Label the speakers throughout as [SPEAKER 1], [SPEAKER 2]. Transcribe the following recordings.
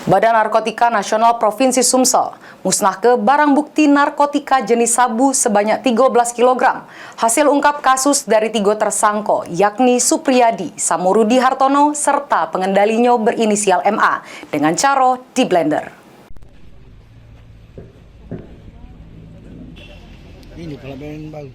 [SPEAKER 1] Badan Narkotika Nasional Provinsi Sumsel musnahke barang bukti narkotika jenis sabu sebanyak 13 kg. Hasil ungkap kasus dari 3 tersangka, yakni Supriyadi, Samurudi Hartono, serta pengendalinya berinisial MA dengan cara di blender.
[SPEAKER 2] Ini pelabelan baru.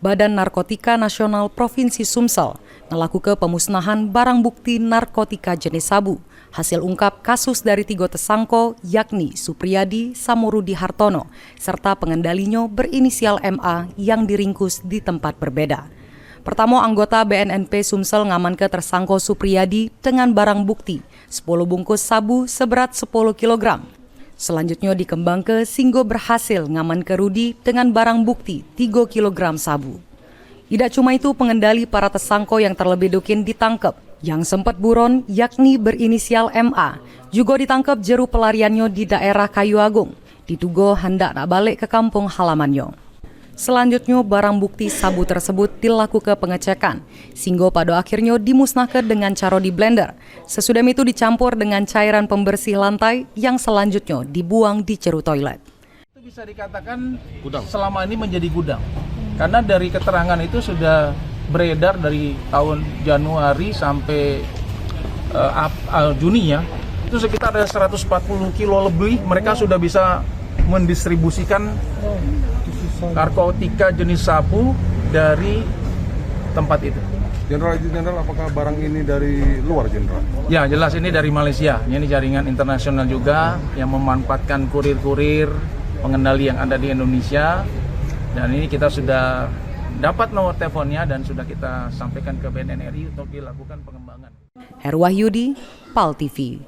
[SPEAKER 1] Badan Narkotika Nasional Provinsi Sumsel melakukan pemusnahan barang bukti narkotika jenis sabu. Hasil ungkap kasus dari 3 tersangka, yakni Supriyadi, Samurudi Hartono, serta pengendalinya berinisial MA yang diringkus di tempat berbeda. Pertama, anggota BNNP Sumsel ngamankan tersangka Supriyadi dengan barang bukti 10 bungkus sabu seberat 10 kg. Selanjutnya dikembangkan sehingga berhasil ngamankan Rudi dengan barang bukti 3 kg sabu. Tidak cuma itu, pengendali para tersangka yang terlebih dahulu ditangkap. Yang sempat buron, yakni berinisial MA, juga ditangkap jeru pelariannya di daerah Kayu Agung. Diduga hendak nak balik ke kampung halamannya. Selanjutnya, barang bukti sabu tersebut dilakukan pengecekan, sehingga pada akhirnya dimusnahkan dengan cara di blender. Sesudah itu dicampur dengan cairan pembersih lantai yang selanjutnya dibuang di ceru toilet.
[SPEAKER 3] Itu bisa dikatakan gudang. Selama ini menjadi gudang, karena dari keterangan itu sudah beredar dari tahun Januari sampai Juni ya, itu sekitar ada 140 kilo lebih mereka sudah bisa mendistribusikan narkotika jenis sabu dari tempat itu.
[SPEAKER 4] Jenderal, apakah barang ini dari luar, Jenderal?
[SPEAKER 3] Ya, jelas ini dari Malaysia. Ini jaringan internasional juga yang memanfaatkan kurir-kurir pengendali yang ada di Indonesia. Dan ini kita sudah dapat nomor teleponnya dan sudah kita sampaikan ke BNN RI untuk dilakukan pengembangan.
[SPEAKER 1] Herwahyudi, PAL TV.